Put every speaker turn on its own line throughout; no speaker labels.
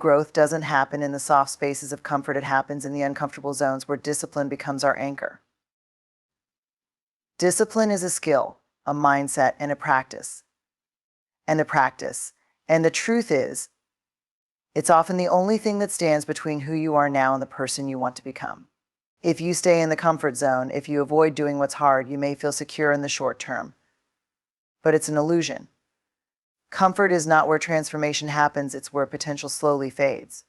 Growth doesn't happen in the soft spaces of comfort, it happens in the uncomfortable zones where discipline becomes our anchor. Discipline is a skill, a mindset, and a practice. And the truth is, it's often the only thing that stands between who you are now and the person you want to become. If you stay in the comfort zone, if you avoid doing what's hard, you may feel secure in the short term. But it's an illusion. Comfort is not where transformation happens, it's where potential slowly fades.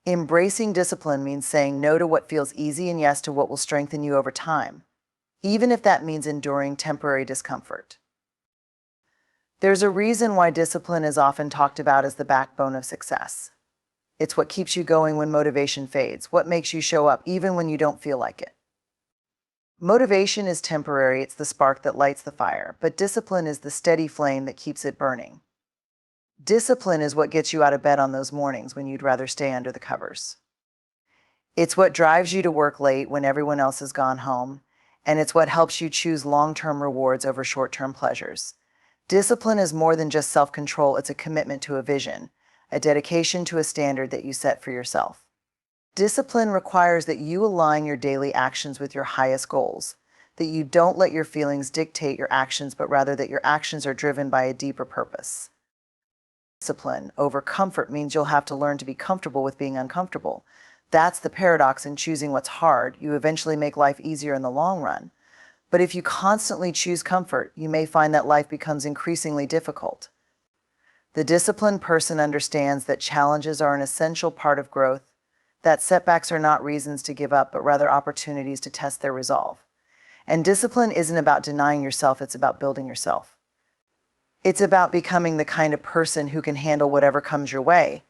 Embracing discipline means saying no to what feels easy and yes to what will strengthen you over time, even if that means enduring temporary discomfort. There's a reason why discipline is often talked about as the backbone of success. It's what keeps you going when motivation fades, what makes you show up even when you don't feel like it. Motivation is temporary, it's the spark that lights the fire, but discipline is the steady flame that keeps it burning. Discipline is what gets you out of bed on those mornings when you'd rather stay under the covers. It's what drives you to work late when everyone else has gone home, and it's what helps you choose long-term rewards over short-term pleasures. Discipline is more than just self-control, it's a commitment to a vision, a dedication to a standard that you set for yourself. Discipline requires that you align your daily actions with your highest goals, that you don't let your feelings dictate your actions, but rather that your actions are driven by a deeper purpose. Discipline over comfort means you'll have to learn to be comfortable with being uncomfortable. That's the paradox in choosing what's hard. You eventually make life easier in the long run. But if you constantly choose comfort, you may find that life becomes increasingly difficult. The disciplined person understands that challenges are an essential part of growth, that setbacks are not reasons to give up, but rather opportunities to test their resolve. And discipline isn't about denying yourself, it's about building yourself. It's about becoming the kind of person who can handle whatever comes your way,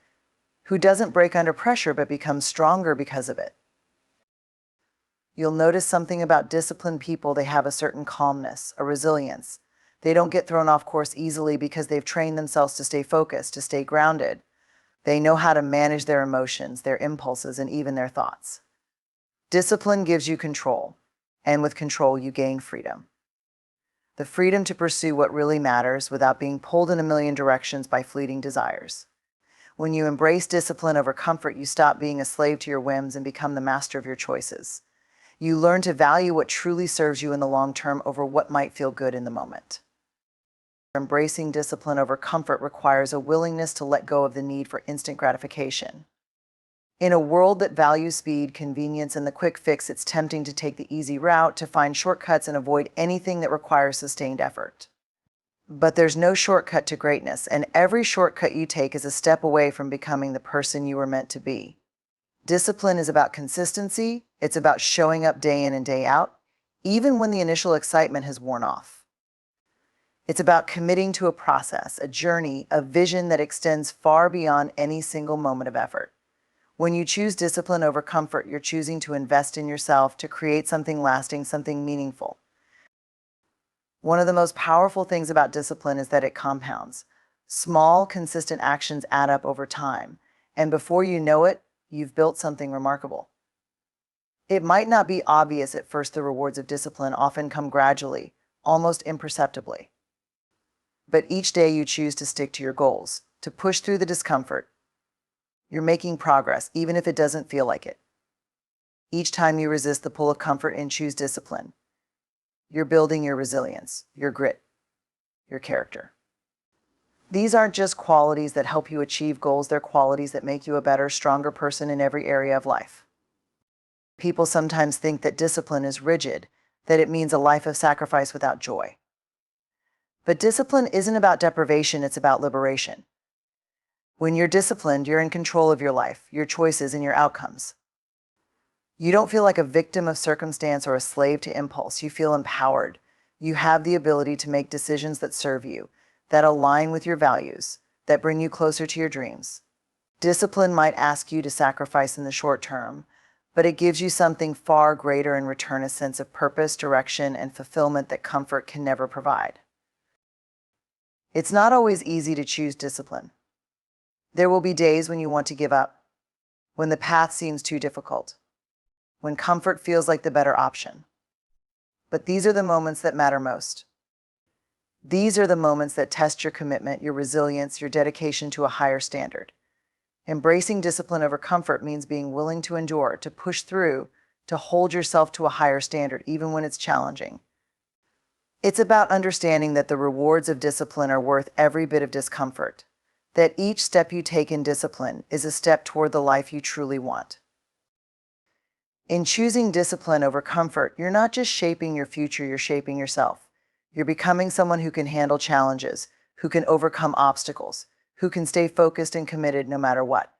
who doesn't break under pressure but becomes stronger because of it. You'll notice something about disciplined people: they have a certain calmness, a resilience. They don't get thrown off course easily because they've trained themselves to stay focused, to stay grounded. They know how to manage their emotions, their impulses, and even their thoughts. Discipline gives you control, and with control you gain freedom. The freedom to pursue what really matters without being pulled in a million directions by fleeting desires. When you embrace discipline over comfort, you stop being a slave to your whims and become the master of your choices. You learn to value what truly serves you in the long term over what might feel good in the moment. Embracing discipline over comfort requires a willingness to let go of the need for instant gratification. In a world that values speed, convenience, and the quick fix, it's tempting to take the easy route, to find shortcuts and avoid anything that requires sustained effort. But there's no shortcut to greatness, and every shortcut you take is a step away from becoming the person you were meant to be. Discipline is about consistency. It's about showing up day in and day out, even when the initial excitement has worn off. It's about committing to a process, a journey, a vision that extends far beyond any single moment of effort. When you choose discipline over comfort, you're choosing to invest in yourself, to create something lasting, something meaningful. One of the most powerful things about discipline is that it compounds. Small, consistent actions add up over time, and before you know it, you've built something remarkable. It might not be obvious at first. The rewards of discipline often come gradually, almost imperceptibly. But each day you choose to stick to your goals, to push through the discomfort. You're making progress, even if it doesn't feel like it. Each time you resist the pull of comfort and choose discipline, you're building your resilience, your grit, your character. These aren't just qualities that help you achieve goals, they're qualities that make you a better, stronger person in every area of life. People sometimes think that discipline is rigid, that it means a life of sacrifice without joy. But discipline isn't about deprivation, it's about liberation. When you're disciplined, you're in control of your life, your choices, and your outcomes. You don't feel like a victim of circumstance or a slave to impulse. You feel empowered. You have the ability to make decisions that serve you, that align with your values, that bring you closer to your dreams. Discipline might ask you to sacrifice in the short term, but it gives you something far greater in return: a sense of purpose, direction, and fulfillment that comfort can never provide. It's not always easy to choose discipline. There will be days when you want to give up, when the path seems too difficult, when comfort feels like the better option. But these are the moments that matter most. These are the moments that test your commitment, your resilience, your dedication to a higher standard. Embracing discipline over comfort means being willing to endure, to push through, to hold yourself to a higher standard, even when it's challenging. It's about understanding that the rewards of discipline are worth every bit of discomfort, that each step you take in discipline is a step toward the life you truly want. In choosing discipline over comfort, you're not just shaping your future, you're shaping yourself. You're becoming someone who can handle challenges, who can overcome obstacles, who can stay focused and committed no matter what.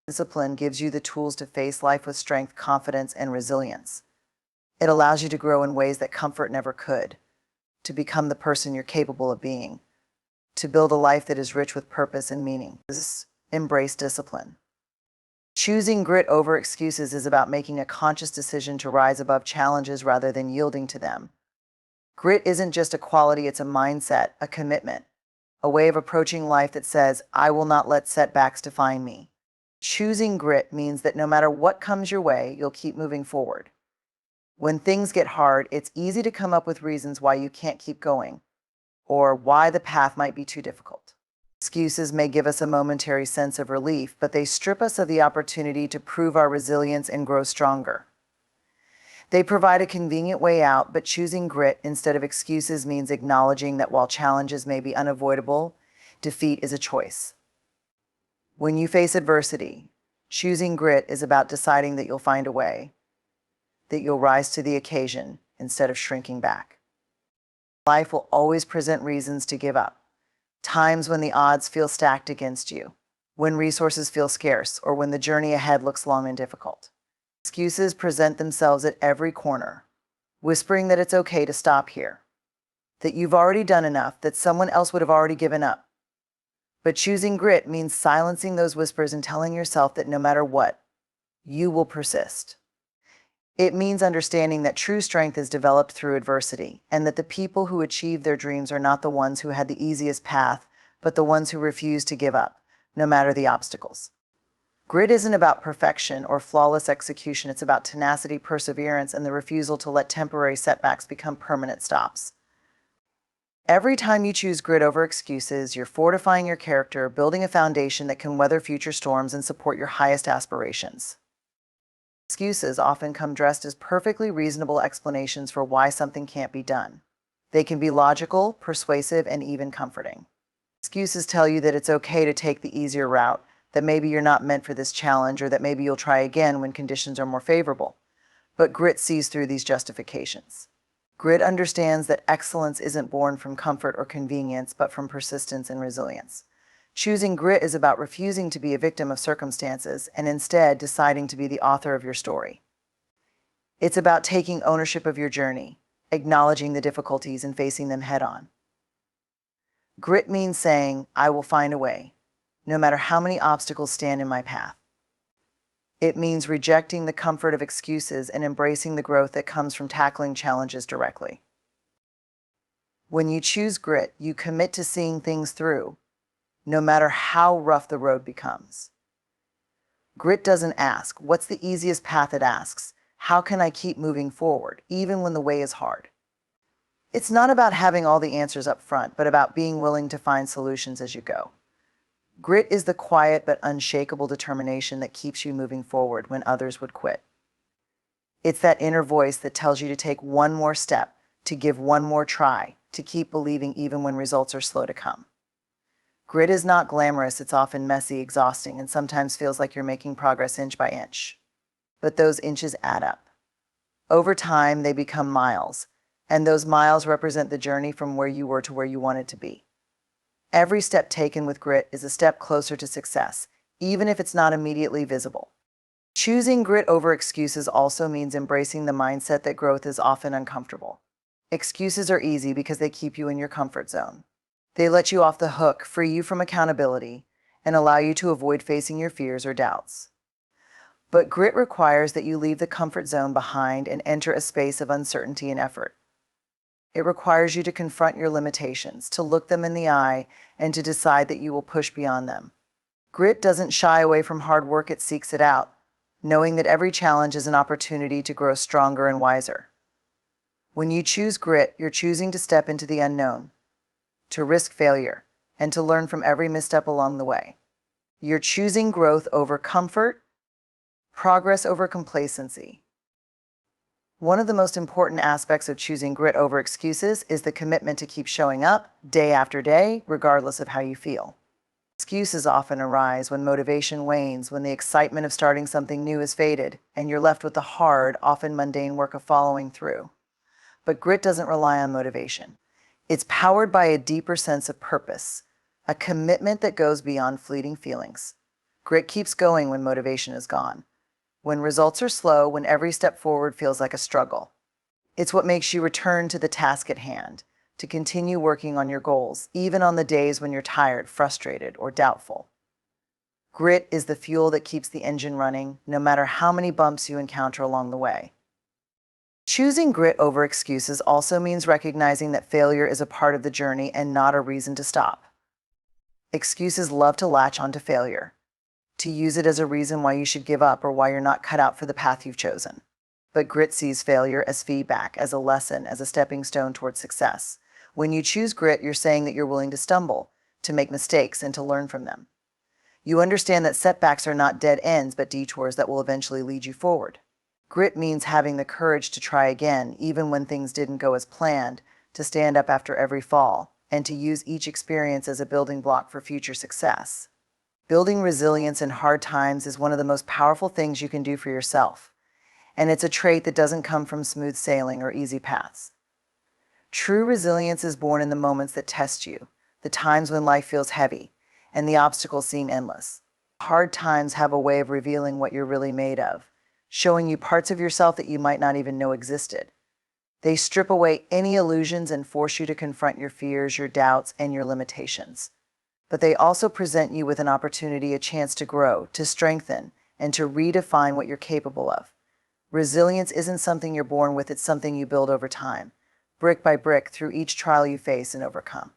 Discipline gives you the tools to face life with strength, confidence, and resilience. It allows you to grow in ways that comfort never could, to become the person you're capable of being, to build a life that is rich with purpose and meaning. Embrace discipline. Choosing grit over excuses is about making a conscious decision to rise above challenges rather than yielding to them. Grit isn't just a quality, it's a mindset, a commitment, a way of approaching life that says, I will not let setbacks define me. Choosing grit means that no matter what comes your way, you'll keep moving forward. When things get hard, it's easy to come up with reasons why you can't keep going, or why the path might be too difficult. Excuses may give us a momentary sense of relief, but they strip us of the opportunity to prove our resilience and grow stronger. They provide a convenient way out, but choosing grit instead of excuses means acknowledging that while challenges may be unavoidable, defeat is a choice. When you face adversity, choosing grit is about deciding that you'll find a way, that you'll rise to the occasion instead of shrinking back. Life will always present reasons to give up. Times when the odds feel stacked against you, when resources feel scarce, or when the journey ahead looks long and difficult. Excuses present themselves at every corner, whispering that it's okay to stop here, that you've already done enough, that someone else would have already given up. But choosing grit means silencing those whispers and telling yourself that no matter what, you will persist. It means understanding that true strength is developed through adversity, and that the people who achieve their dreams are not the ones who had the easiest path, but the ones who refuse to give up, no matter the obstacles. Grit isn't about perfection or flawless execution, it's about tenacity, perseverance, and the refusal to let temporary setbacks become permanent stops. Every time you choose grit over excuses, you're fortifying your character, building a foundation that can weather future storms and support your highest aspirations. Excuses often come dressed as perfectly reasonable explanations for why something can't be done. They can be logical, persuasive, and even comforting. Excuses tell you that it's okay to take the easier route, that maybe you're not meant for this challenge, or that maybe you'll try again when conditions are more favorable. But grit sees through these justifications. Grit understands that excellence isn't born from comfort or convenience, but from persistence and resilience. Choosing grit is about refusing to be a victim of circumstances and instead deciding to be the author of your story. It's about taking ownership of your journey, acknowledging the difficulties and facing them head on. Grit means saying, I will find a way, no matter how many obstacles stand in my path. It means rejecting the comfort of excuses and embracing the growth that comes from tackling challenges directly. When you choose grit, you commit to seeing things through, no matter how rough the road becomes. Grit doesn't ask, what's the easiest path? It asks, how can I keep moving forward, even when the way is hard? It's not about having all the answers up front, but about being willing to find solutions as you go. Grit is the quiet but unshakable determination that keeps you moving forward when others would quit. It's that inner voice that tells you to take one more step, to give one more try, to keep believing even when results are slow to come. Grit is not glamorous, it's often messy, exhausting, and sometimes feels like you're making progress inch by inch. But those inches add up. Over time, they become miles, and those miles represent the journey from where you were to where you wanted to be. Every step taken with grit is a step closer to success, even if it's not immediately visible. Choosing grit over excuses also means embracing the mindset that growth is often uncomfortable. Excuses are easy because they keep you in your comfort zone. They let you off the hook, free you from accountability, and allow you to avoid facing your fears or doubts. But grit requires that you leave the comfort zone behind and enter a space of uncertainty and effort. It requires you to confront your limitations, to look them in the eye, and to decide that you will push beyond them. Grit doesn't shy away from hard work, it seeks it out, knowing that every challenge is an opportunity to grow stronger and wiser. When you choose grit, you're choosing to step into the unknown, to risk failure, and to learn from every misstep along the way. You're choosing growth over comfort, progress over complacency. One of the most important aspects of choosing grit over excuses is the commitment to keep showing up day after day, regardless of how you feel. Excuses often arise when motivation wanes, when the excitement of starting something new is faded, and you're left with the hard, often mundane work of following through. But grit doesn't rely on motivation. It's powered by a deeper sense of purpose, a commitment that goes beyond fleeting feelings. Grit keeps going when motivation is gone, when results are slow, when every step forward feels like a struggle. It's what makes you return to the task at hand, to continue working on your goals, even on the days when you're tired, frustrated, or doubtful. Grit is the fuel that keeps the engine running, no matter how many bumps you encounter along the way. Choosing grit over excuses also means recognizing that failure is a part of the journey and not a reason to stop. Excuses love to latch onto failure, to use it as a reason why you should give up or why you're not cut out for the path you've chosen. But grit sees failure as feedback, as a lesson, as a stepping stone towards success. When you choose grit, you're saying that you're willing to stumble, to make mistakes, and to learn from them. You understand that setbacks are not dead ends, but detours that will eventually lead you forward. Grit means having the courage to try again, even when things didn't go as planned, to stand up after every fall, and to use each experience as a building block for future success. Building resilience in hard times is one of the most powerful things you can do for yourself, and it's a trait that doesn't come from smooth sailing or easy paths. True resilience is born in the moments that test you, the times when life feels heavy, and the obstacles seem endless. Hard times have a way of revealing what you're really made of, showing you parts of yourself that you might not even know existed. They strip away any illusions and force you to confront your fears, your doubts, and your limitations. But they also present you with an opportunity, a chance to grow, to strengthen, and to redefine what you're capable of. Resilience isn't something you're born with, it's something you build over time, brick by brick, through each trial you face and overcome.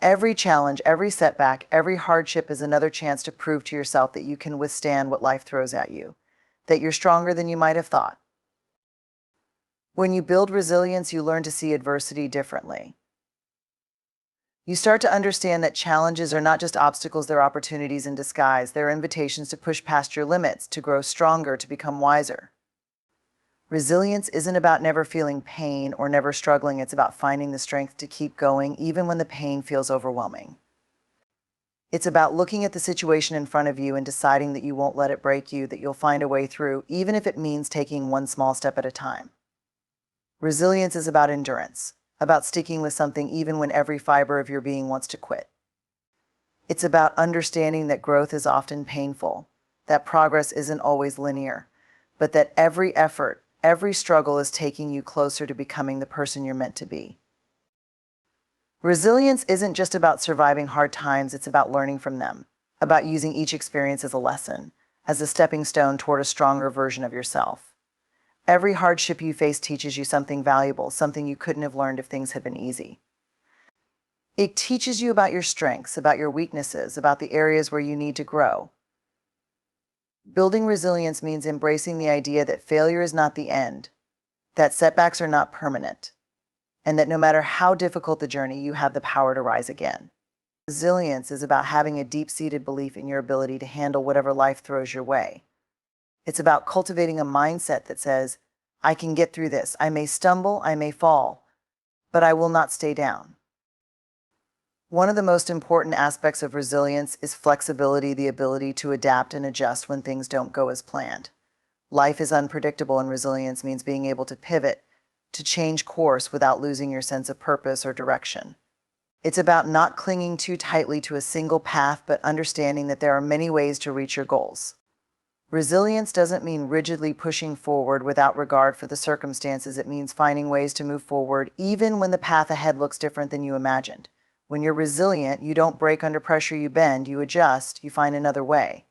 Every challenge, every setback, every hardship is another chance to prove to yourself that you can withstand what life throws at you, that you're stronger than you might have thought. When you build resilience, you learn to see adversity differently. You start to understand that challenges are not just obstacles, they're opportunities in disguise. They're invitations to push past your limits, to grow stronger, to become wiser. Resilience isn't about never feeling pain or never struggling. It's about finding the strength to keep going even when the pain feels overwhelming. It's about looking at the situation in front of you and deciding that you won't let it break you, that you'll find a way through, even if it means taking one small step at a time. Resilience is about endurance, about sticking with something even when every fiber of your being wants to quit. It's about understanding that growth is often painful, that progress isn't always linear, but that every effort, every struggle is taking you closer to becoming the person you're meant to be. Resilience isn't just about surviving hard times, it's about learning from them, about using each experience as a lesson, as a stepping stone toward a stronger version of yourself. Every hardship you face teaches you something valuable, something you couldn't have learned if things had been easy. It teaches you about your strengths, about your weaknesses, about the areas where you need to grow. Building resilience means embracing the idea that failure is not the end, that setbacks are not permanent, and that no matter how difficult the journey, you have the power to rise again. Resilience is about having a deep-seated belief in your ability to handle whatever life throws your way. It's about cultivating a mindset that says, I can get through this. I may stumble, I may fall, but I will not stay down. One of the most important aspects of resilience is flexibility, the ability to adapt and adjust when things don't go as planned. Life is unpredictable, and resilience means being able to pivot, to change course without losing your sense of purpose or direction. It's about not clinging too tightly to a single path, but understanding that there are many ways to reach your goals. Resilience doesn't mean rigidly pushing forward without regard for the circumstances. It means finding ways to move forward even when the path ahead looks different than you imagined. When you're resilient, you don't break under pressure, you bend, you adjust, you find another way.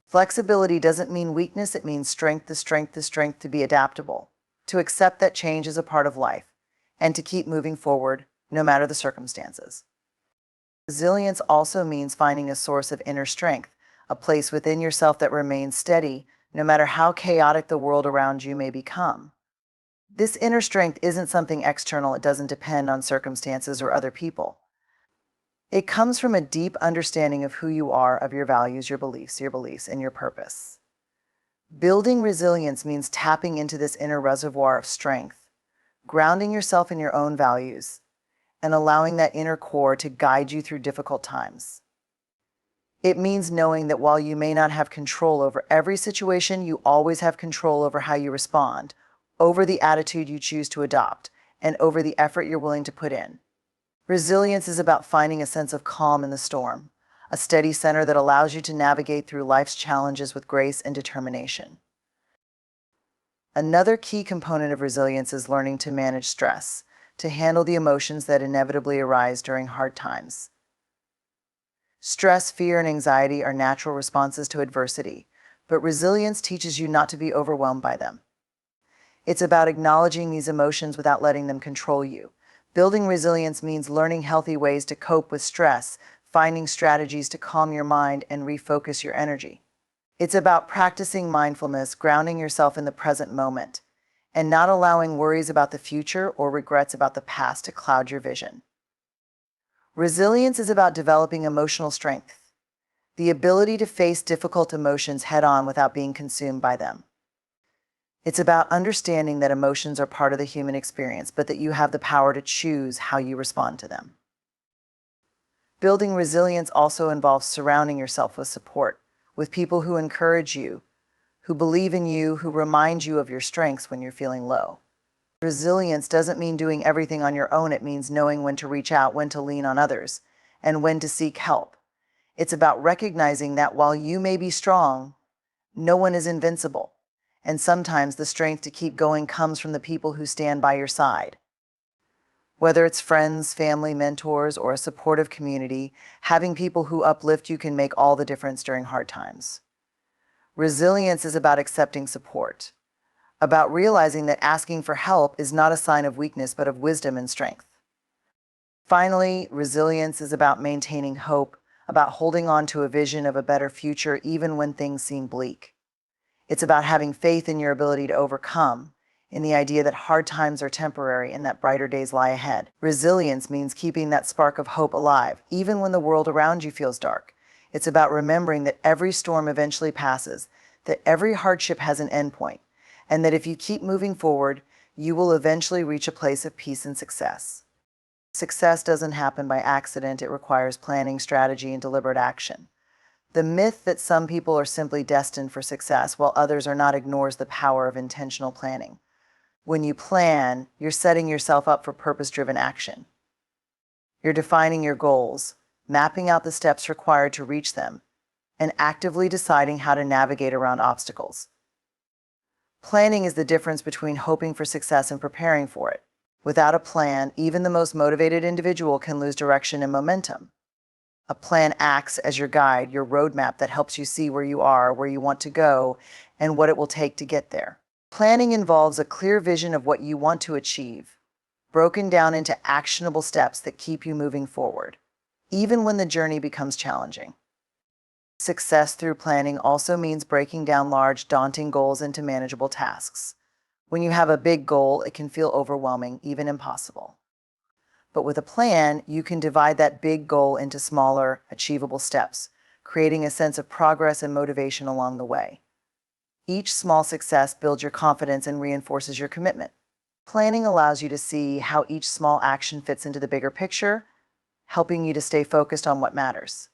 Flexibility doesn't mean weakness, it means strength, the strength to be adaptable, to accept that change is a part of life, and to keep moving forward no matter the circumstances. Resilience also means finding a source of inner strength, a place within yourself that remains steady no matter how chaotic the world around you may become. This inner strength isn't something external, it doesn't depend on circumstances or other people. It comes from a deep understanding of who you are, of your values, your beliefs, and your purpose. Building resilience means tapping into this inner reservoir of strength, grounding yourself in your own values, and allowing that inner core to guide you through difficult times. It means knowing that while you may not have control over every situation, you always have control over how you respond, over the attitude you choose to adopt, and over the effort you're willing to put in. Resilience is about finding a sense of calm in the storm, a steady center that allows you to navigate through life's challenges with grace and determination. Another key component of resilience is learning to manage stress, to handle the emotions that inevitably arise during hard times. Stress, fear, and anxiety are natural responses to adversity, but resilience teaches you not to be overwhelmed by them. It's about acknowledging these emotions without letting them control you. Building resilience means learning healthy ways to cope with stress, finding strategies to calm your mind and refocus your energy. It's about practicing mindfulness, grounding yourself in the present moment, and not allowing worries about the future or regrets about the past to cloud your vision. Resilience is about developing emotional strength, the ability to face difficult emotions head-on without being consumed by them. It's about understanding that emotions are part of the human experience, but that you have the power to choose how you respond to them. Building resilience also involves surrounding yourself with support, with people who encourage you, who believe in you, who remind you of your strengths when you're feeling low. Resilience doesn't mean doing everything on your own. It means knowing when to reach out, when to lean on others, and when to seek help. It's about recognizing that while you may be strong, no one is invincible. And sometimes the strength to keep going comes from the people who stand by your side. Whether it's friends, family, mentors, or a supportive community, having people who uplift you can make all the difference during hard times. Resilience is about accepting support, about realizing that asking for help is not a sign of weakness, but of wisdom and strength. Finally, resilience is about maintaining hope, about holding on to a vision of a better future even when things seem bleak. It's about having faith in your ability to overcome, in the idea that hard times are temporary and that brighter days lie ahead. Resilience means keeping that spark of hope alive, even when the world around you feels dark. It's about remembering that every storm eventually passes, that every hardship has an endpoint, and that if you keep moving forward, you will eventually reach a place of peace and success. Success doesn't happen by accident. It requires planning, strategy, and deliberate action. The myth that some people are simply destined for success while others are not ignores the power of intentional planning. When you plan, you're setting yourself up for purpose-driven action. You're defining your goals, mapping out the steps required to reach them, and actively deciding how to navigate around obstacles. Planning is the difference between hoping for success and preparing for it. Without a plan, even the most motivated individual can lose direction and momentum. A plan acts as your guide, your roadmap that helps you see where you are, where you want to go, and what it will take to get there. Planning involves a clear vision of what you want to achieve, broken down into actionable steps that keep you moving forward, even when the journey becomes challenging. Success through planning also means breaking down large, daunting goals into manageable tasks. When you have a big goal, it can feel overwhelming, even impossible. But with a plan, you can divide that big goal into smaller, achievable steps, creating a sense of progress and motivation along the way. Each small success builds your confidence and reinforces your commitment. Planning allows you to see how each small action fits into the bigger picture, helping you to stay focused on what matters.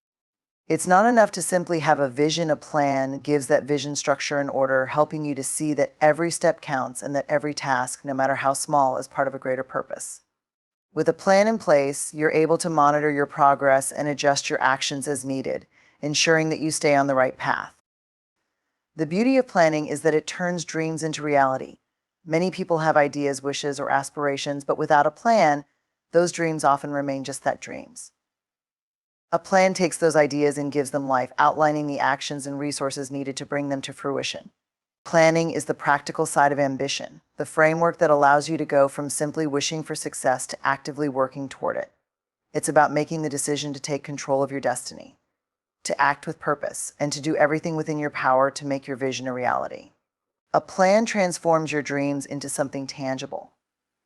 It's not enough to simply have a vision. A plan gives that vision structure and order, helping you to see that every step counts and that every task, no matter how small, is part of a greater purpose. With a plan in place, you're able to monitor your progress and adjust your actions as needed, ensuring that you stay on the right path. The beauty of planning is that it turns dreams into reality. Many people have ideas, wishes, or aspirations, but without a plan, those dreams often remain just that, dreams. A plan takes those ideas and gives them life, outlining the actions and resources needed to bring them to fruition. Planning is the practical side of ambition, the framework that allows you to go from simply wishing for success to actively working toward it. It's about making the decision to take control of your destiny, to act with purpose, and to do everything within your power to make your vision a reality. A plan transforms your dreams into something tangible,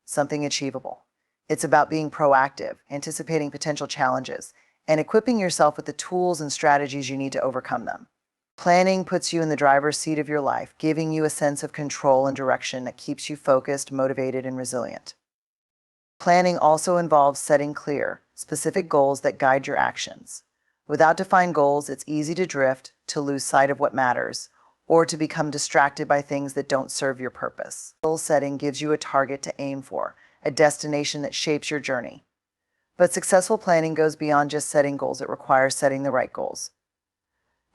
something achievable. It's about being proactive, anticipating potential challenges, and equipping yourself with the tools and strategies you need to overcome them. Planning puts you in the driver's seat of your life, giving you a sense of control and direction that keeps you focused, motivated, and resilient. Planning also involves setting clear, specific goals that guide your actions. Without defined goals, it's easy to drift, to lose sight of what matters, or to become distracted by things that don't serve your purpose. Goal setting gives you a target to aim for, a destination that shapes your journey. But successful planning goes beyond just setting goals. It requires setting the right goals.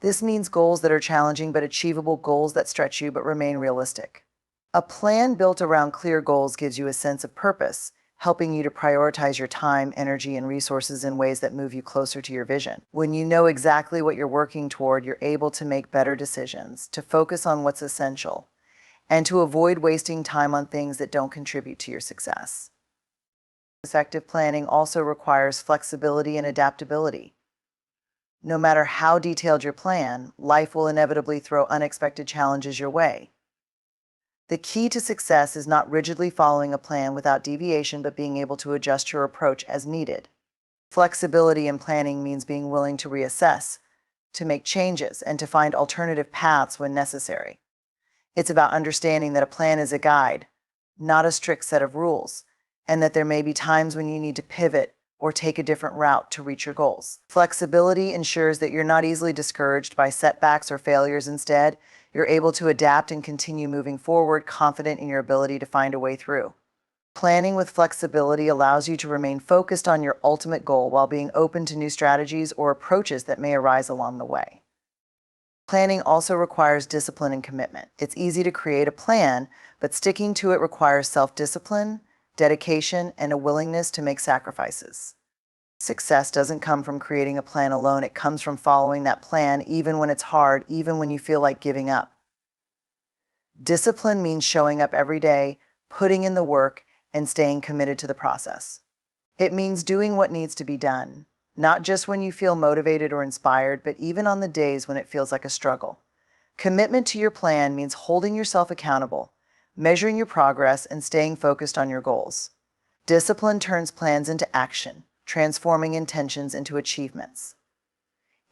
This means goals that are challenging but achievable, goals that stretch you but remain realistic. A plan built around clear goals gives you a sense of purpose, helping you to prioritize your time, energy, and resources in ways that move you closer to your vision. When you know exactly what you're working toward, you're able to make better decisions, to focus on what's essential, and to avoid wasting time on things that don't contribute to your success. Effective planning also requires flexibility and adaptability. No matter how detailed your plan, life will inevitably throw unexpected challenges your way. The key to success is not rigidly following a plan without deviation, but being able to adjust your approach as needed. Flexibility in planning means being willing to reassess, to make changes, and to find alternative paths when necessary. It's about understanding that a plan is a guide, not a strict set of rules, and that there may be times when you need to pivot or take a different route to reach your goals. Flexibility ensures that you're not easily discouraged by setbacks or failures. Instead, you're able to adapt and continue moving forward, confident in your ability to find a way through. Planning with flexibility allows you to remain focused on your ultimate goal while being open to new strategies or approaches that may arise along the way. Planning also requires discipline and commitment. It's easy to create a plan, but sticking to it requires self-discipline, dedication, and a willingness to make sacrifices. Success doesn't come from creating a plan alone. It comes from following that plan even when it's hard, even when you feel like giving up. Discipline means showing up every day, putting in the work, and staying committed to the process. It means doing what needs to be done, not just when you feel motivated or inspired, but even on the days when it feels like a struggle. Commitment to your plan means holding yourself accountable, measuring your progress, and staying focused on your goals. Discipline turns plans into action, transforming intentions into achievements.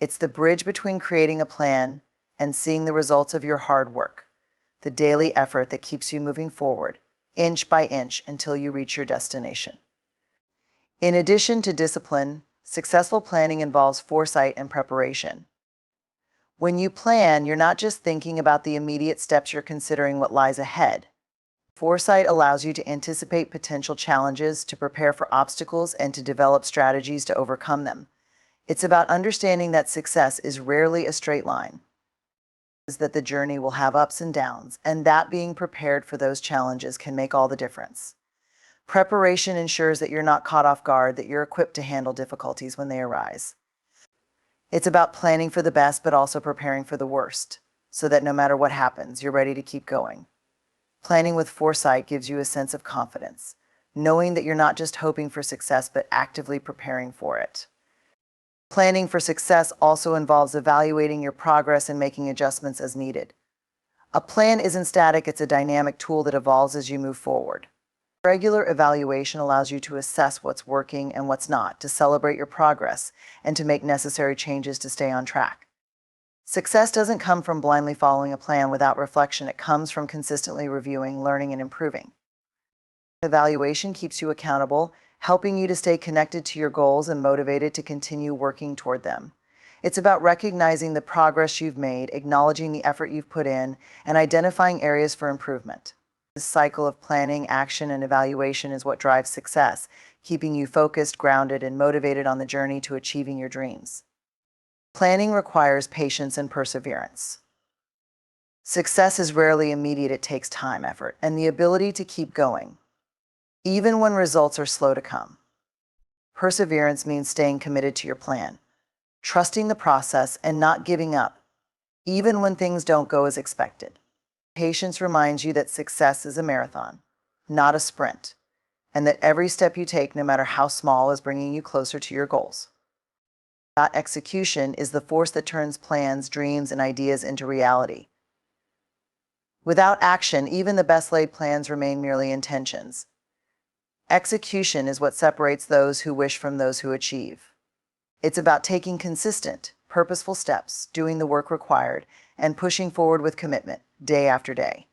It's the bridge between creating a plan and seeing the results of your hard work, the daily effort that keeps you moving forward, inch by inch, until you reach your destination. In addition to discipline, successful planning involves foresight and preparation. When you plan, you're not just thinking about the immediate steps, you're considering what lies ahead. Foresight allows you to anticipate potential challenges, to prepare for obstacles, and to develop strategies to overcome them. It's about understanding that success is rarely a straight line, that the journey will have ups and downs, and that being prepared for those challenges can make all the difference. Preparation ensures that you're not caught off guard, that you're equipped to handle difficulties when they arise. It's about planning for the best, but also preparing for the worst, so that no matter what happens, you're ready to keep going. Planning with foresight gives you a sense of confidence, knowing that you're not just hoping for success, but actively preparing for it. Planning for success also involves evaluating your progress and making adjustments as needed. A plan isn't static, it's a dynamic tool that evolves as you move forward. Regular evaluation allows you to assess what's working and what's not, to celebrate your progress, and to make necessary changes to stay on track. Success doesn't come from blindly following a plan without reflection. It comes from consistently reviewing, learning, and improving. Evaluation keeps you accountable, helping you to stay connected to your goals and motivated to continue working toward them. It's about recognizing the progress you've made, acknowledging the effort you've put in, and identifying areas for improvement. This cycle of planning, action, and evaluation is what drives success, keeping you focused, grounded, and motivated on the journey to achieving your dreams. Planning requires patience and perseverance. Success is rarely immediate. It takes time, effort, and the ability to keep going, even when results are slow to come. Perseverance means staying committed to your plan, trusting the process, and not giving up, even when things don't go as expected. Patience reminds you that success is a marathon, not a sprint, and that every step you take, no matter how small, is bringing you closer to your goals. That execution is the force that turns plans, dreams, and ideas into reality. Without action, even the best laid plans remain merely intentions. Execution is what separates those who wish from those who achieve. It's about taking consistent, purposeful steps, doing the work required, and pushing forward with commitment, day after day.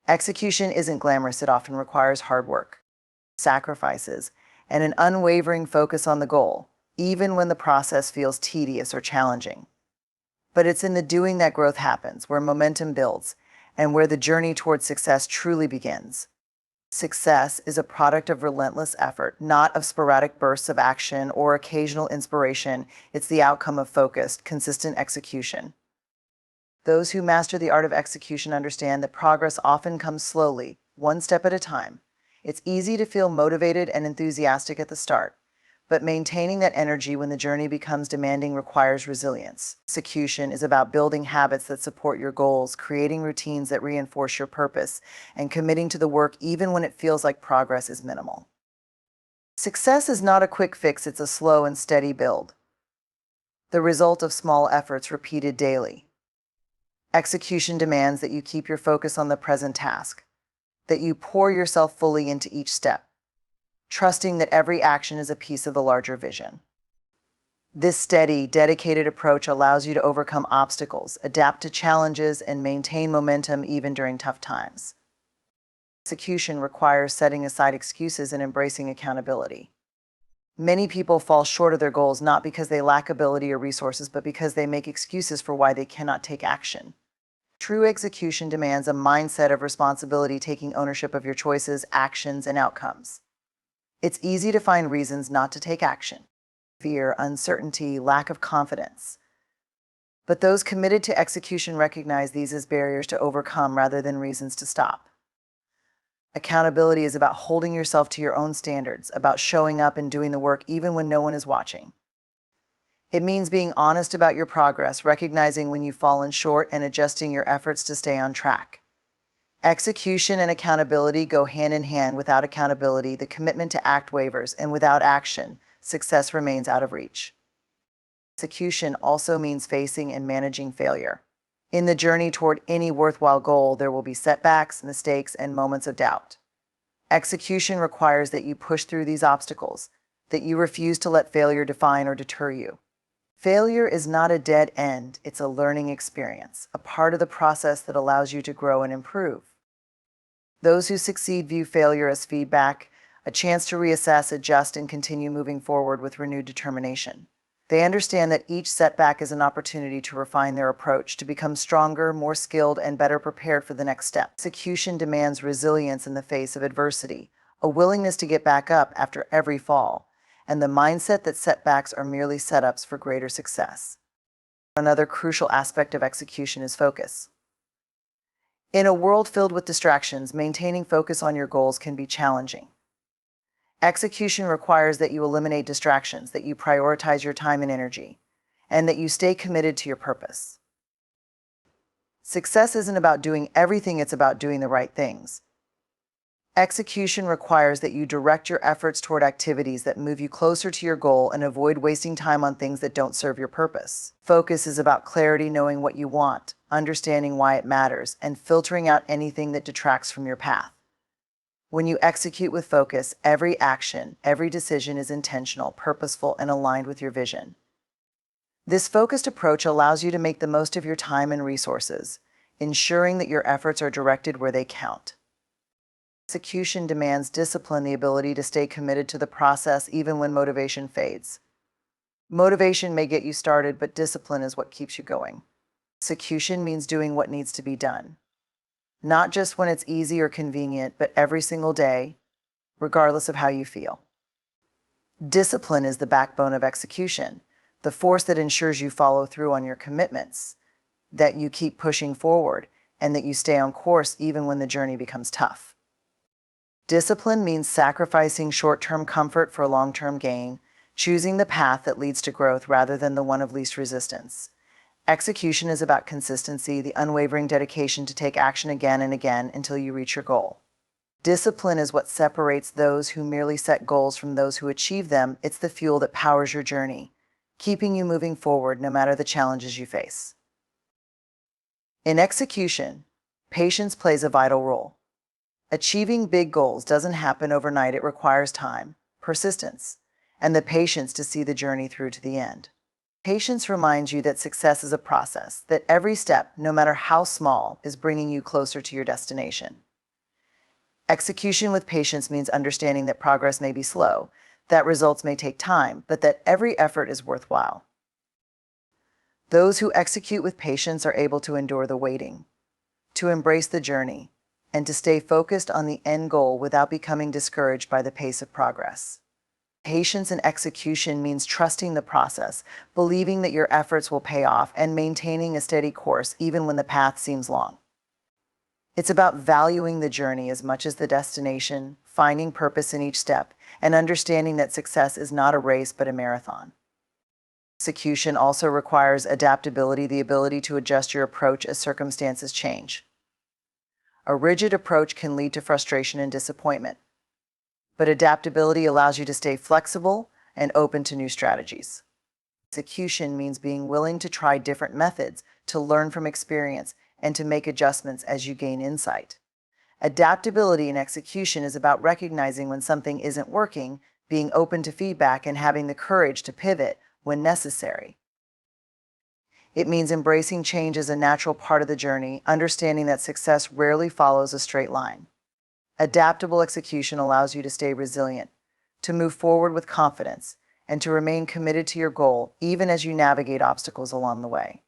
Execution isn't glamorous. It often requires hard work, sacrifices, and an unwavering focus on the goal, even when the process feels tedious or challenging. But it's in the doing that growth happens, where momentum builds, and where the journey towards success truly begins. Success is a product of relentless effort, not of sporadic bursts of action or occasional inspiration. It's the outcome of focused, consistent execution. Those who master the art of execution understand that progress often comes slowly, one step at a time. It's easy to feel motivated and enthusiastic at the start, but maintaining that energy when the journey becomes demanding requires resilience. Execution is about building habits that support your goals, creating routines that reinforce your purpose, and committing to the work even when it feels like progress is minimal. Success is not a quick fix. It's a slow and steady build, the result of small efforts repeated daily. Execution demands that you keep your focus on the present task, that you pour yourself fully into each step, trusting that every action is a piece of the larger vision. This steady, dedicated approach allows you to overcome obstacles, adapt to challenges, and maintain momentum even during tough times. Execution requires setting aside excuses and embracing accountability. Many people fall short of their goals not because they lack ability or resources, but because they make excuses for why they cannot take action. True execution demands a mindset of responsibility, taking ownership of your choices, actions, and outcomes. It's easy to find reasons not to take action: fear, uncertainty, lack of confidence. But those committed to execution recognize these as barriers to overcome rather than reasons to stop. Accountability is about holding yourself to your own standards, about showing up and doing the work even when no one is watching. It means being honest about your progress, recognizing when you've fallen short, and adjusting your efforts to stay on track. Execution and accountability go hand in hand. Without accountability, the commitment to act wavers, and without action, success remains out of reach. Execution also means facing and managing failure. In the journey toward any worthwhile goal, there will be setbacks, mistakes, and moments of doubt. Execution requires that you push through these obstacles, that you refuse to let failure define or deter you. Failure is not a dead end. It's a learning experience, a part of the process that allows you to grow and improve. Those who succeed view failure as feedback, a chance to reassess, adjust, and continue moving forward with renewed determination. They understand that each setback is an opportunity to refine their approach, to become stronger, more skilled, and better prepared for the next step. Execution demands resilience in the face of adversity, a willingness to get back up after every fall, and the mindset that setbacks are merely setups for greater success. Another crucial aspect of execution is focus. In a world filled with distractions, maintaining focus on your goals can be challenging. Execution requires that you eliminate distractions, that you prioritize your time and energy, and that you stay committed to your purpose. Success isn't about doing everything, it's about doing the right things. Execution requires that you direct your efforts toward activities that move you closer to your goal and avoid wasting time on things that don't serve your purpose. Focus is about clarity, knowing what you want, understanding why it matters, and filtering out anything that detracts from your path. When you execute with focus, every action, every decision is intentional, purposeful, and aligned with your vision. This focused approach allows you to make the most of your time and resources, ensuring that your efforts are directed where they count. Execution demands discipline, the ability to stay committed to the process even when motivation fades. Motivation may get you started, but discipline is what keeps you going. Execution means doing what needs to be done, not just when it's easy or convenient, but every single day, regardless of how you feel. Discipline is the backbone of execution, the force that ensures you follow through on your commitments, that you keep pushing forward, and that you stay on course even when the journey becomes tough. Discipline means sacrificing short-term comfort for long-term gain, choosing the path that leads to growth rather than the one of least resistance. Execution is about consistency, the unwavering dedication to take action again and again until you reach your goal. Discipline is what separates those who merely set goals from those who achieve them. It's the fuel that powers your journey, keeping you moving forward no matter the challenges you face. In execution, patience plays a vital role. Achieving big goals doesn't happen overnight. It requires time, persistence, and the patience to see the journey through to the end. Patience reminds you that success is a process, that every step, no matter how small, is bringing you closer to your destination. Execution with patience means understanding that progress may be slow, that results may take time, but that every effort is worthwhile. Those who execute with patience are able to endure the waiting, to embrace the journey, and to stay focused on the end goal without becoming discouraged by the pace of progress. Patience and execution means trusting the process, believing that your efforts will pay off, and maintaining a steady course even when the path seems long. It's about valuing the journey as much as the destination, finding purpose in each step, and understanding that success is not a race but a marathon. Execution also requires adaptability, the ability to adjust your approach as circumstances change. A rigid approach can lead to frustration and disappointment, but adaptability allows you to stay flexible and open to new strategies. Execution means being willing to try different methods, to learn from experience, and to make adjustments as you gain insight. Adaptability in execution is about recognizing when something isn't working, being open to feedback, and having the courage to pivot when necessary. It means embracing change as a natural part of the journey, understanding that success rarely follows a straight line. Adaptable execution allows you to stay resilient, to move forward with confidence, and to remain committed to your goal even as you navigate obstacles along the way.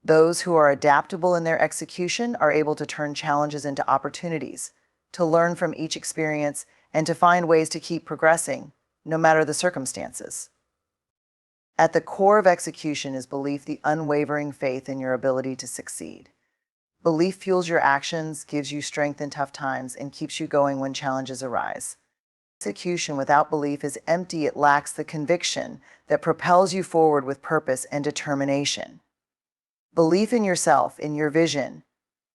Those who are adaptable in their execution are able to turn challenges into opportunities, to learn from each experience, and to find ways to keep progressing, no matter the circumstances. At the core of execution is belief, the unwavering faith in your ability to succeed. Belief fuels your actions, gives you strength in tough times, and keeps you going when challenges arise. Execution without belief is empty. It lacks the conviction that propels you forward with purpose and determination. Belief in yourself, in your vision,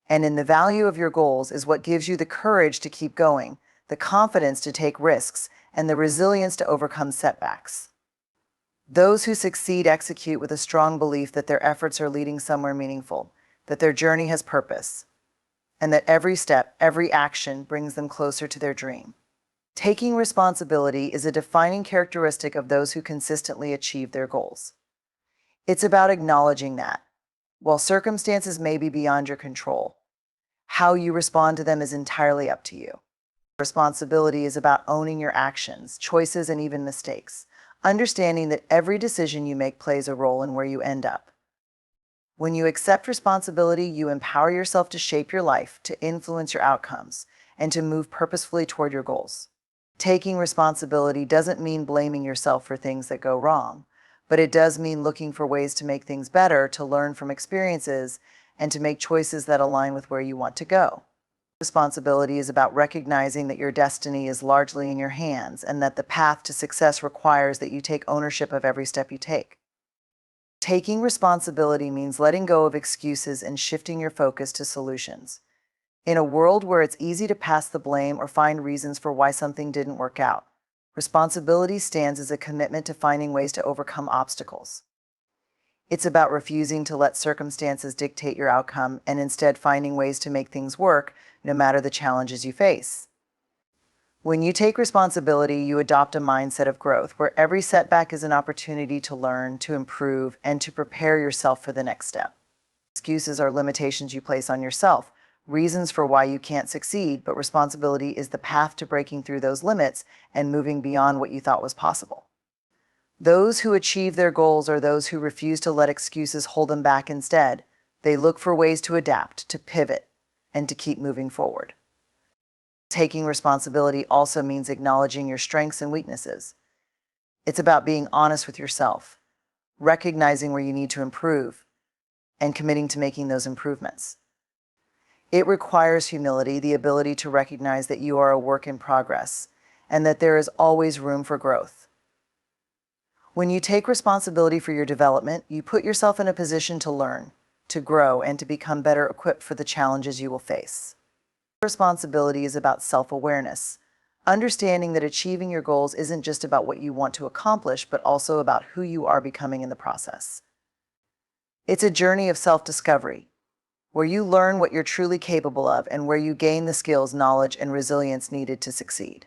and in the value of your goals is what gives you the courage to keep going, the confidence to take risks, and the resilience to overcome setbacks. Those who succeed execute with a strong belief that their efforts are leading somewhere meaningful, that their journey has purpose, and that every step, every action brings them closer to their dream. Taking responsibility is a defining characteristic of those who consistently achieve their goals. It's about acknowledging that, while circumstances may be beyond your control, how you respond to them is entirely up to you. Responsibility is about owning your actions, choices, and even mistakes, understanding that every decision you make plays a role in where you end up. When you accept responsibility, you empower yourself to shape your life, to influence your outcomes, and to move purposefully toward your goals. Taking responsibility doesn't mean blaming yourself for things that go wrong, but it does mean looking for ways to make things better, to learn from experiences, and to make choices that align with where you want to go. Responsibility is about recognizing that your destiny is largely in your hands and that the path to success requires that you take ownership of every step you take. Taking responsibility means letting go of excuses and shifting your focus to solutions. In a world where it's easy to pass the blame or find reasons for why something didn't work out, responsibility stands as a commitment to finding ways to overcome obstacles. It's about refusing to let circumstances dictate your outcome and instead finding ways to make things work, no matter the challenges you face. When you take responsibility, you adopt a mindset of growth, where every setback is an opportunity to learn, to improve, and to prepare yourself for the next step. Excuses are limitations you place on yourself, reasons for why you can't succeed, but responsibility is the path to breaking through those limits and moving beyond what you thought was possible. Those who achieve their goals are those who refuse to let excuses hold them back. Instead, they look for ways to adapt, to pivot, and to keep moving forward. Taking responsibility also means acknowledging your strengths and weaknesses. It's about being honest with yourself, recognizing where you need to improve, and committing to making those improvements. It requires humility, the ability to recognize that you are a work in progress and that there is always room for growth. When you take responsibility for your development, you put yourself in a position to learn, to grow, and to become better equipped for the challenges you will face. Responsibility is about self-awareness, understanding that achieving your goals isn't just about what you want to accomplish, but also about who you are becoming in the process. It's a journey of self-discovery, where you learn what you're truly capable of and where you gain the skills, knowledge, and resilience needed to succeed.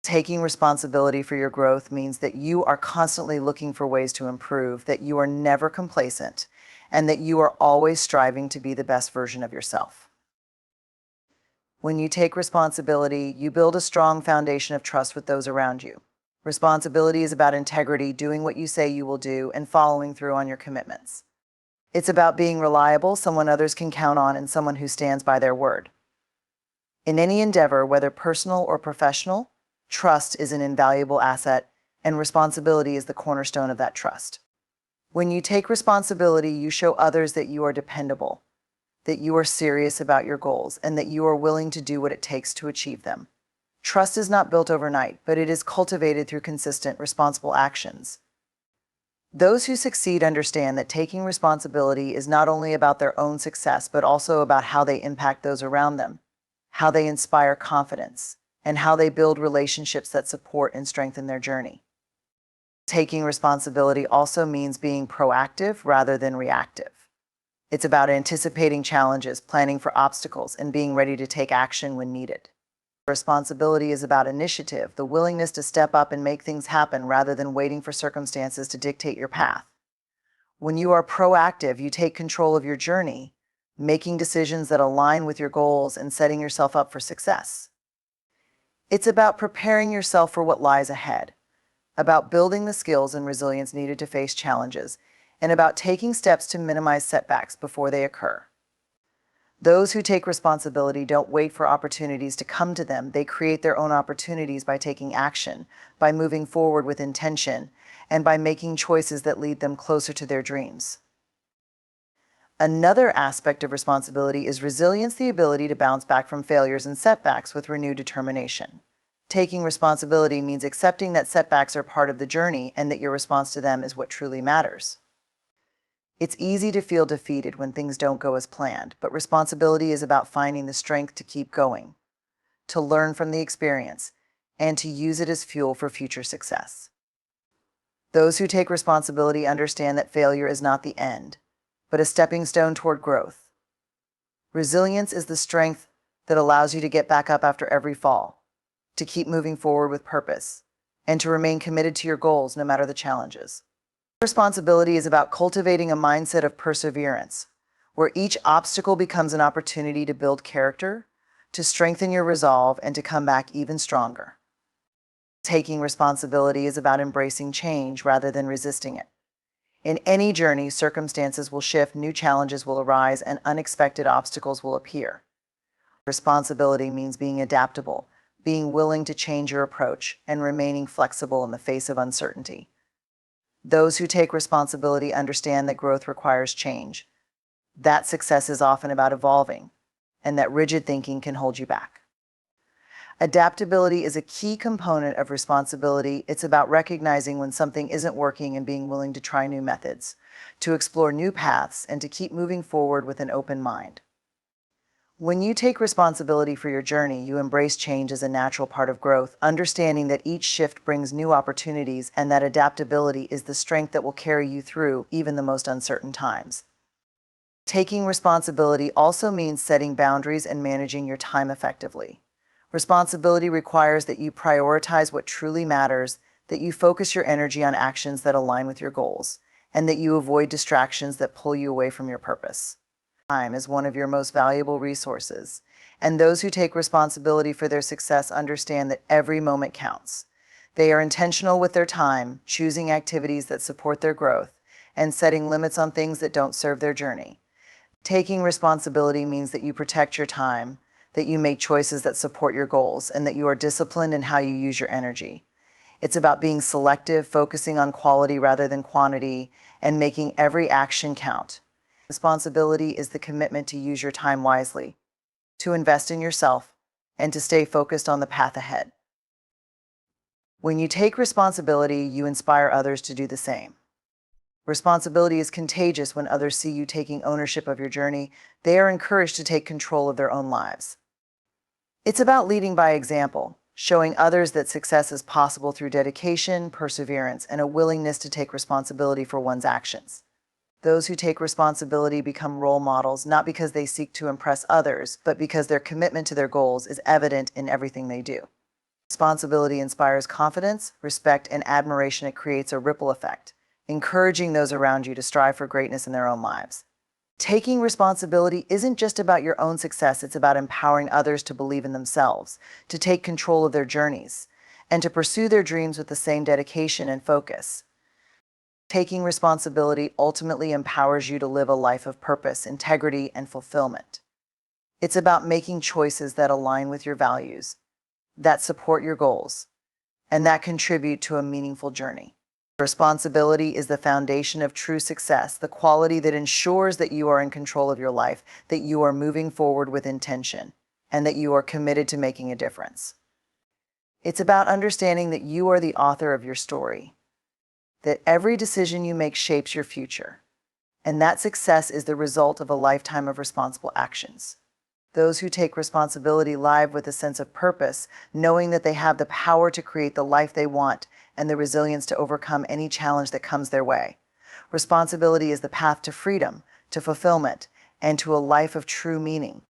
Taking responsibility for your growth means that you are constantly looking for ways to improve, that you are never complacent, and that you are always striving to be the best version of yourself. When you take responsibility, you build a strong foundation of trust with those around you. Responsibility is about integrity, doing what you say you will do, and following through on your commitments. It's about being reliable, someone others can count on, and someone who stands by their word. In any endeavor, whether personal or professional, trust is an invaluable asset, and responsibility is the cornerstone of that trust. When you take responsibility, you show others that you are dependable, that you are serious about your goals, and that you are willing to do what it takes to achieve them. Trust is not built overnight, but it is cultivated through consistent, responsible actions. Those who succeed understand that taking responsibility is not only about their own success, but also about how they impact those around them, how they inspire confidence, and how they build relationships that support and strengthen their journey. Taking responsibility also means being proactive rather than reactive. It's about anticipating challenges, planning for obstacles, and being ready to take action when needed. Responsibility is about initiative, the willingness to step up and make things happen rather than waiting for circumstances to dictate your path. When you are proactive, you take control of your journey, making decisions that align with your goals and setting yourself up for success. It's about preparing yourself for what lies ahead, about building the skills and resilience needed to face challenges, and about taking steps to minimize setbacks before they occur. Those who take responsibility don't wait for opportunities to come to them. They create their own opportunities by taking action, by moving forward with intention, and by making choices that lead them closer to their dreams. Another aspect of responsibility is resilience, the ability to bounce back from failures and setbacks with renewed determination. Taking responsibility means accepting that setbacks are part of the journey and that your response to them is what truly matters. It's easy to feel defeated when things don't go as planned, but responsibility is about finding the strength to keep going, to learn from the experience, and to use it as fuel for future success. Those who take responsibility understand that failure is not the end, but a stepping stone toward growth. Resilience is the strength that allows you to get back up after every fall, to keep moving forward with purpose, and to remain committed to your goals no matter the challenges. Responsibility is about cultivating a mindset of perseverance, where each obstacle becomes an opportunity to build character, to strengthen your resolve, and to come back even stronger. Taking responsibility is about embracing change rather than resisting it. In any journey, circumstances will shift, new challenges will arise, and unexpected obstacles will appear. Responsibility means being adaptable, being willing to change your approach, and remaining flexible in the face of uncertainty. Those who take responsibility understand that growth requires change, that success is often about evolving, and that rigid thinking can hold you back. Adaptability is a key component of responsibility. It's about recognizing when something isn't working and being willing to try new methods, to explore new paths, and to keep moving forward with an open mind. When you take responsibility for your journey, you embrace change as a natural part of growth, understanding that each shift brings new opportunities and that adaptability is the strength that will carry you through even the most uncertain times. Taking responsibility also means setting boundaries and managing your time effectively. Responsibility requires that you prioritize what truly matters, that you focus your energy on actions that align with your goals, and that you avoid distractions that pull you away from your purpose. Time is one of your most valuable resources, and those who take responsibility for their success understand that every moment counts. They are intentional with their time, choosing activities that support their growth, and setting limits on things that don't serve their journey. Taking responsibility means that you protect your time, that you make choices that support your goals, and that you are disciplined in how you use your energy. It's about being selective, focusing on quality rather than quantity, and making every action count. Responsibility is the commitment to use your time wisely, to invest in yourself, and to stay focused on the path ahead. When you take responsibility, you inspire others to do the same. Responsibility is contagious. When others see you taking ownership of your journey, they are encouraged to take control of their own lives. It's about leading by example, showing others that success is possible through dedication, perseverance, and a willingness to take responsibility for one's actions. Those who take responsibility become role models, not because they seek to impress others, but because their commitment to their goals is evident in everything they do. Responsibility inspires confidence, respect, and admiration. It creates a ripple effect, encouraging those around you to strive for greatness in their own lives. Taking responsibility isn't just about your own success, it's about empowering others to believe in themselves, to take control of their journeys, and to pursue their dreams with the same dedication and focus. Taking responsibility ultimately empowers you to live a life of purpose, integrity, and fulfillment. It's about making choices that align with your values, that support your goals, and that contribute to a meaningful journey. Responsibility is the foundation of true success, the quality that ensures that you are in control of your life, that you are moving forward with intention, and that you are committed to making a difference. It's about understanding that you are the author of your story, that every decision you make shapes your future, and that success is the result of a lifetime of responsible actions. Those who take responsibility live with a sense of purpose, knowing that they have the power to create the life they want and the resilience to overcome any challenge that comes their way. Responsibility is the path to freedom, to fulfillment, and to a life of true meaning.